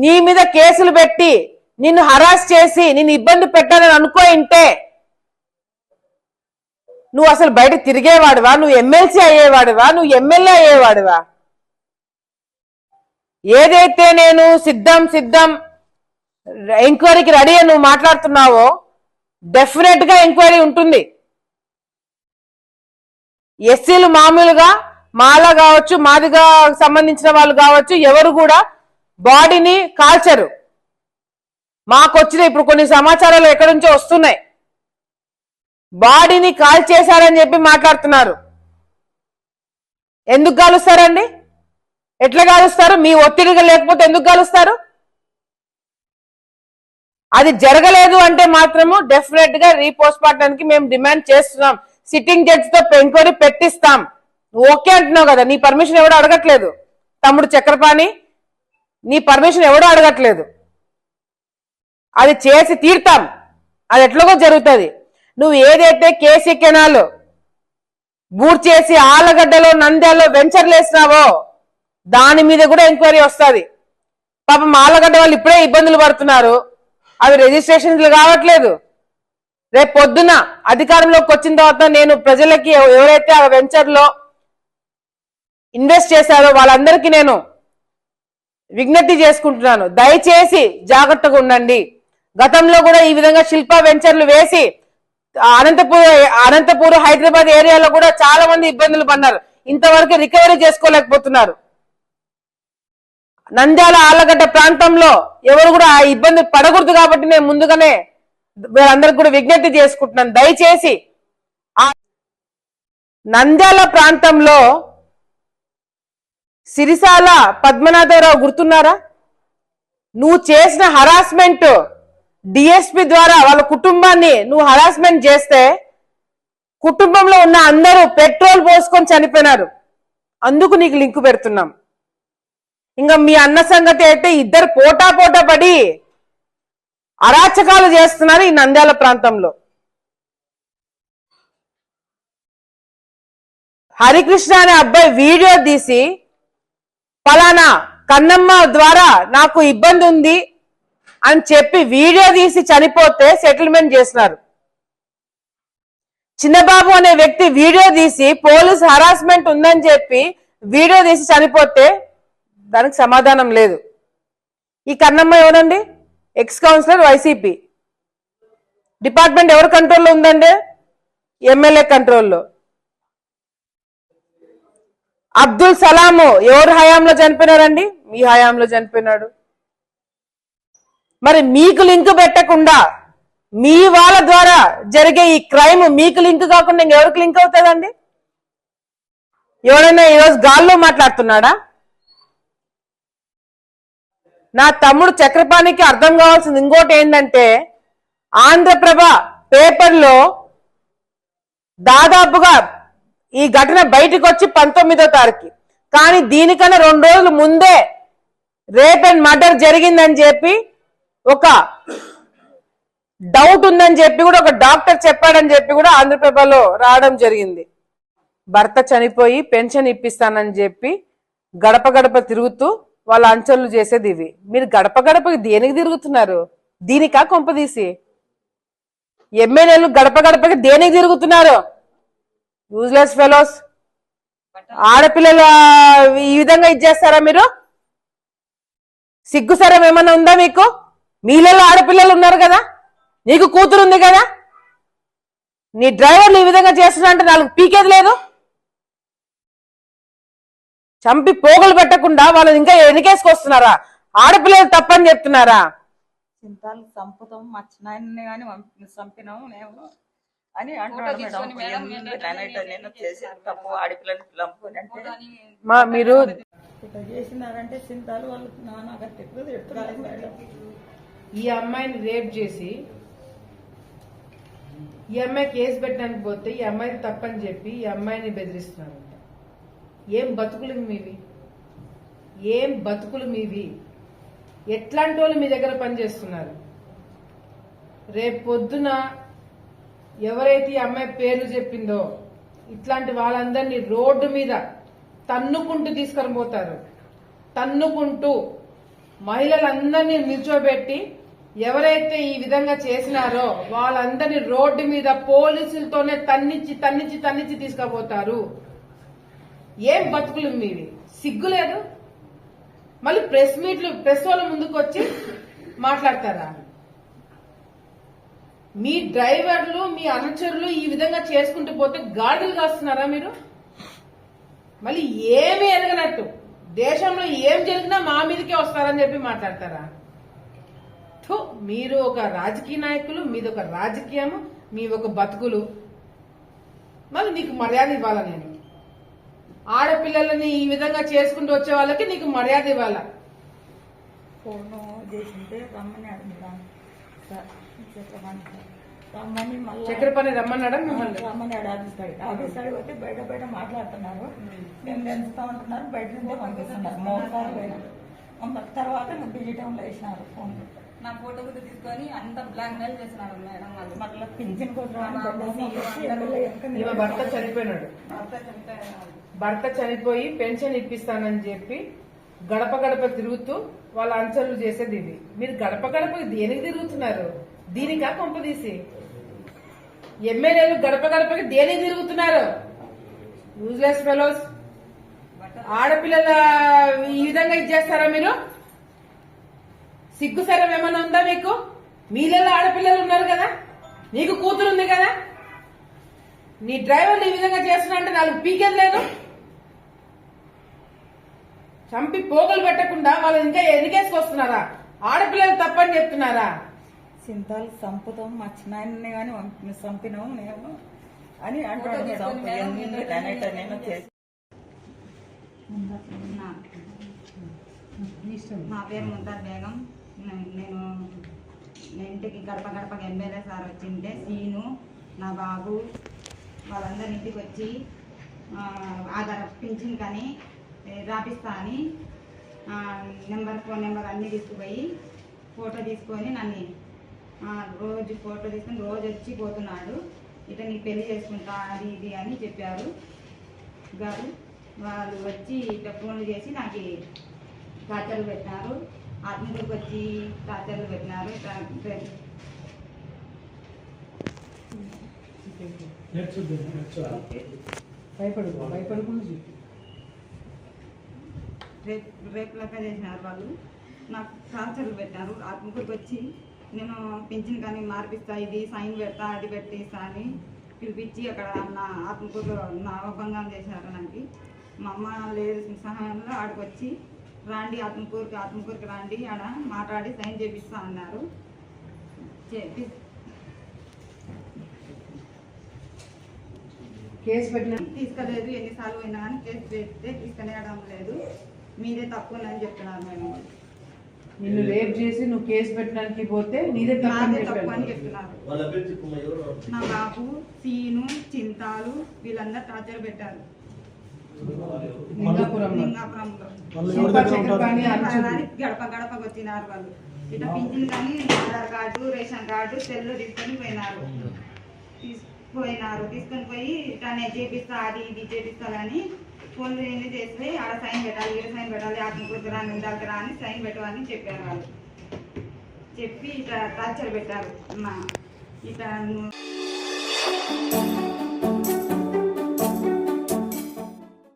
నీ మీద కేసులు పెట్టి నిన్ను హరాస్ చేసి నిన్ను ఇబ్బంది పెట్టాలని అనుకోయింటే నువ్వు అసలు బయట తిరిగేవాడివా? నువ్వు ఎమ్మెల్సీ అయ్యేవాడివా? నువ్వు ఎమ్మెల్యే అయ్యేవాడివా? ఏదైతే నేను సిద్ధం ఎంక్వైరీకి రెడీ అని నువ్వు మాట్లాడుతున్నావో డెఫినెట్ గా ఎంక్వైరీ ఉంటుంది. ఎస్సీలు మామూలుగా మాలా కావచ్చు, మాదిగా సంబంధించిన వాళ్ళు కావచ్చు, ఎవరు కూడా బాడీని కాల్చరు. మాకొచ్చిన ఇప్పుడు కొన్ని సమాచారాలు ఎక్కడి నుంచో వస్తున్నాయి, బాడీని కాల్ చేశారని చెప్పి మాట్లాడుతున్నారు. ఎందుకు కాలుస్తారండి? ఎట్లా కాలుస్తారు? మీ ఒత్తిడిగా లేకపోతే ఎందుకు కాలుస్తారు? అది జరగలేదు అంటే మాత్రము డెఫినెట్ గా రీపోస్ట్ మార్టానికి మేము డిమాండ్ చేస్తున్నాం. సిట్టింగ్ జడ్జి తో ఎంక్వైరీ పెట్టిస్తాం. ఓకే అంటున్నావు కదా, నీ పర్మిషన్ ఎవడో అడగట్లేదు. తమ్ముడు చక్రపాణి, నీ పర్మిషన్ ఎవడో అడగట్లేదు. అది చేసి తీర్తాం. అది ఎట్లాగో జరుగుతుంది. నువ్వు ఏదైతే కేసీ కెనాల్ బూట్ చేసి ఆలగడ్డలో నంద్యాలలో వెంచర్లు వేసినావో దాని మీద కూడా ఎంక్వైరీ వస్తుంది. పాపం ఆలగడ్డ వాళ్ళు ఇప్పుడే ఇబ్బందులు పడుతున్నారు, అవి రిజిస్ట్రేషన్లు కావట్లేదు. రేపు పొద్దున అధికారంలోకి వచ్చిన తర్వాత నేను ప్రజలకి ఎవరైతే ఆ వెంచర్ లో ఇన్వెస్ట్ చేశారో వాళ్ళందరికీ నేను విజ్ఞప్తి చేసుకుంటున్నాను, దయచేసి జాగ్రత్తగా ఉండండి. గతంలో కూడా ఈ విధంగా శిల్ప వెంచర్లు వేసి అనంతపూర్ హైదరాబాద్ ఏరియాలో కూడా చాలా మంది ఇబ్బందులు పడ్డారు. ఇంతవరకు రికవరీ చేసుకోలేకపోతున్నారు. నంద్యాల ఆళ్లగడ్డ ప్రాంతంలో ఎవరు కూడా ఆ ఇబ్బంది పడకూడదు కాబట్టి నేను ముందుగానే వీళ్ళందరికీ కూడా విజ్ఞప్తి చేసుకుంటున్నాను. దయచేసి నంద్యాల ప్రాంతంలో సిరిసాల పద్మనాభరావు గుర్తున్నారా? నువ్వు చేసిన హరాస్మెంట్ డిఎస్పీ ద్వారా వాళ్ళ కుటుంబాన్ని నువ్వు హరాస్మెంట్ చేస్తే కుటుంబంలో ఉన్న అందరూ పెట్రోల్ పోసుకొని చనిపోయినారు. అందుకు నీకు లింక్ పెడుతున్నాం. ఇంకా మీ అన్న సంగతి అయితే ఇద్దరు పోటా పడి అరాచకాలు చేస్తున్నారు ఈ నంద్యాల ప్రాంతంలో. హరికృష్ణ అనే అబ్బాయి వీడియో తీసి ఫలానా కన్నమ్మ ద్వారా నాకు ఇబ్బంది ఉంది అని చెప్పి వీడియో తీసి చనిపోతే సెటిల్మెంట్ చేసినారు. చిన్నబాబు అనే వ్యక్తి వీడియో తీసి పోలీస్ హరాస్మెంట్ ఉందని చెప్పి వీడియో తీసి చనిపోతే దానికి సమాధానం లేదు. ఈ కన్నమ్మ ఎవరండి? Ex councillor YCP. డిపార్ట్మెంట్ ఎవరి కంట్రోల్లో ఉందండి? ఎమ్మెల్యే కంట్రోల్లో. అబ్దుల్ సలాము ఎవరు హయాంలో చనిపోయినారండి? మీ హయాంలో చనిపోయినాడు. మరి మీకు లింక్ పెట్టకుండా మీ వాళ్ళ ద్వారా జరిగే ఈ క్రైమ్ మీకు లింక్ కాకుండా ఇంకెవరికి లింక్ అవుతుందండి? ఎవరైనా ఈరోజు గాల్లో మాట్లాడుతున్నాడా? నా తమ్ముడు చక్రపాణికి అర్థం కావాల్సింది ఇంకోటి ఏంటంటే, ఆంధ్రప్రభ పేపర్లో దాదాపుగా ఈ ఘటన బయటకు వచ్చి 19వ తారీఖు, కానీ దీనికన్నా 2 రోజులు ముందే రేప్ అండ్ మర్డర్ జరిగిందని చెప్పి ఒక డౌట్ ఉందని చెప్పి కూడా ఒక డాక్టర్ చెప్పాడని చెప్పి కూడా ఆంధ్రప్రభలో రావడం జరిగింది. భర్త చనిపోయి పెన్షన్ ఇప్పిస్తానని చెప్పి గడప గడప తిరుగుతూ వాళ్ళ అంచనలు చేసేది ఇవి. మీరు గడప గడపకి దేనికి తిరుగుతున్నారు? దీనికా కొంపదీసి? ఎమ్మెల్యేలు గడప గడపకి దేనికి తిరుగుతున్నారు? Useless fellows. ఆడపిల్లలు ఈ విధంగా ఇచ్చేస్తారా మీరు? సిగ్గుసరం ఏమన్నా ఉందా మీకు? మీలలో ఆడపిల్లలు ఉన్నారు కదా, నీకు కూతురు ఉంది కదా, నీ డ్రైవర్లు ఈ విధంగా చేస్తున్నా అంటే 4 పీకేది లేదు. చంపి పోగులు పెట్టకుండా వాళ్ళు ఇంకా ఎన్నికేసుకొస్తున్నారా? ఆడపిల్లలు తప్పని చెప్తున్నారా? చింతాలు చంపుతాం, మా చిన్నాయన్ని కానీ చంపినాము మేము అని అంటున్నాడు మేడం. నేను చేసేది తప్పు, ఆడపిల్లని చంపుని అంటే మీరు ఇట్లా చేసినారంటే చింతాలు వాళ్ళు నాన్న గట్టి చెప్తున్నారు మేడం. ఈ అమ్మాయిని రేప్ చేసి ఈ అమ్మాయి కేసు పెట్టడానికి పోతే ఈ అమ్మాయి తప్పని చెప్పి ఈ అమ్మాయిని బెదిరిస్తున్నారంట. ఏం బతుకులు మీవి? ఏం బతుకులు మీవి? ఎట్లాంటి వాళ్ళు మీ దగ్గర పనిచేస్తున్నారు? రేపు పొద్దున ఎవరైతే ఈ అమ్మాయి పేర్లు చెప్పిందో ఇట్లాంటి వాళ్ళందరినీ రోడ్డు మీద తన్నుకుంటూ తీసుకొని పోతారు. తన్నుకుంటూ మహిళలందరినీ నిల్చోబెట్టి ఎవరైతే ఈ విధంగా చేసినారో వాళ్ళందరినీ రోడ్డు మీద పోలీసులతోనే తన్నించి తీసుకుపోతారు. ఏం బతుకులు మీవి, సిగ్గులేదు? మళ్ళీ ప్రెస్ వాళ్ళ ముందుకు వచ్చి మాట్లాడతారా? మీ డ్రైవర్లు మీ అనుచరులు ఈ విధంగా చేసుకుంటూ పోతే గాడిదలు కాస్తున్నారా మీరు? మళ్ళీ ఏమీ ఎరగనట్టు దేశంలో ఏం జరిగినా మా మీదకే వస్తారని చెప్పి మాట్లాడతారా? మీరు ఒక రాజకీయ నాయకులు, మీది ఒక రాజకీయము, మీ ఒక బతుకులు. మళ్ళీ నీకు మర్యాద ఇవ్వాలా? నేను ఆడపిల్లలని ఈ విధంగా చేసుకుంటూ వచ్చే వాళ్ళకి నీకు మర్యాద ఇవ్వాలా? ఫోన్ చేసింటే రమ్మని రమ్మని మళ్ళీ చక్కెరపల్లి రమ్మన్నాడా మిమ్మల్ని? రమ్మన్నాడు ఆఫీస్ కాడికి పోతే బయట మాట్లాడుతున్నారు. మేము పెంచుతా ఉంటున్నారు, బయట నుండే పంపిస్తున్నారు. 3 సార్లు పోయినారు. తర్వాత నువ్వు డిజిటంలో వేసినారు ఫోన్. నా ఫోటో కూడా తీసుకొని అంత బ్లాక్ మెయిల్ చేస్తున్నారు మేడం వాళ్ళు. మళ్ళీ పింఛన్ కోసం ఈమె భర్త చనిపోయినాడు. భర్త చనిపోయి పెన్షన్ ఇప్పిస్తానని చెప్పి గడప గడప తిరుగుతూ వాళ్ళ అంచనలు చేసేది ఇది. మీరు గడప గడప దేనికి తిరుగుతున్నారు? దీనికా కొంపదీసి? ఎమ్మెల్యేలు గడప గడపకి దేనికి తిరుగుతున్నారు? Useless fellows. ఆడపిల్లల ఈ విధంగా ఇచ్చేస్తారా మీరు? సిగ్గుసరం ఏమన్నా ఉందా మీకు? మీలలో ఆడపిల్లలు ఉన్నారు కదా, నీకు కూతురు ఉంది కదా, నీ డ్రైవర్లు ఈ విధంగా చేస్తున్నా అంటే నాకు పీకేది లేదు. చంపి పోగలు పెట్టకుండా వాళ్ళు ఇంకా ఎదిగేసుకొస్తున్నారా? ఆడపిల్లలు తప్పని చెప్తున్నారా? సింతాలు సంపుతాం, మా చిన్నాయన్ని కానీ చంపినాము మేము అని అంటాడు. నేను చేసి నా పేరు ముంతాజ్ బేగం. నేను ఇంటికి గడప గడపకి ఎమ్మెల్యే సార్ వచ్చింటే సీను నా బాబు వాళ్ళందరి ఇంటికి వచ్చి ఆధార్ పింఛన్ కానీ రాపిస్తా అని ఫోన్ నెంబర్ అన్నీ తీసుకుపోయి ఫోటో తీసుకొని నన్ను రోజు ఫోటో తీసుకొని రోజు వచ్చి పోతున్నాడు. ఇట్లా నీకు పెళ్లి చేసుకుంటా అది ఇది అని చెప్పారు గారు. వాళ్ళు వచ్చి ఇట్లా ఫోన్లు చేసి నాకు టార్చర్లు పెట్టినారు. ఆత్మకూరుకు వచ్చి టార్చర్లు పెట్టినారు. రేపు లెక్క చేసినారు వాళ్ళు. నాకు టార్చర్లు పెట్టినారు. ఆత్మకూరుకు వచ్చి నేను పింఛన్ కానీ మార్పిస్తా, ఇది సైన్ పెడతా, అది పెట్టిస్తా అని పిలిపించి అక్కడ నా ఆత్మకూరులో నా భంగం చేశారు. నాకు మా అమ్మ లేదు సహాయంలో ఆడికి వచ్చి రాండి ఆత్మకూరుకి రాండి, ఆడ మాట్లాడి సైన్ చేపిస్తా అన్నారు. కేసు పెట్టిన తీసుకోలేదు. ఎన్నిసార్లు పోయినా కానీ కేసు పెడితే తీసుకునేయడం లేదు. మీదే తప్పు ఉందని చెప్తున్నారు మేడం. నిన్ను రేప్ చేసి నువ్వు కేసు పెట్టడానికి పోతే నీదే తప్పు అని చెప్తున్నారు. నా బాబు సీను చింతాలు వీళ్ళందరూ టార్చర్ పెట్టారు లింగాపురంలో. గడప గడపకు వచ్చినారు వాళ్ళు. ఇట్లా పింఛన్ కానీ Aadhaar card ration card cell తీసుకొని పోయినారు. తీసుకొని పోయి ఇట్లా నేను చేపిస్తా, అది ఇది చేపిస్తానని ఫోన్లు ఏమి చేస్తే ఆడ సైన్ పెట్టాలి, ఈడ సైన్ పెట్టాలి, ఆత్మకూరుకు రాని ఉండాలి రా అని సైన్ పెట్టమని చెప్పారు వాళ్ళు. చెప్పి ఇట్లా టార్చర్ పెట్టారు. ఇట్లా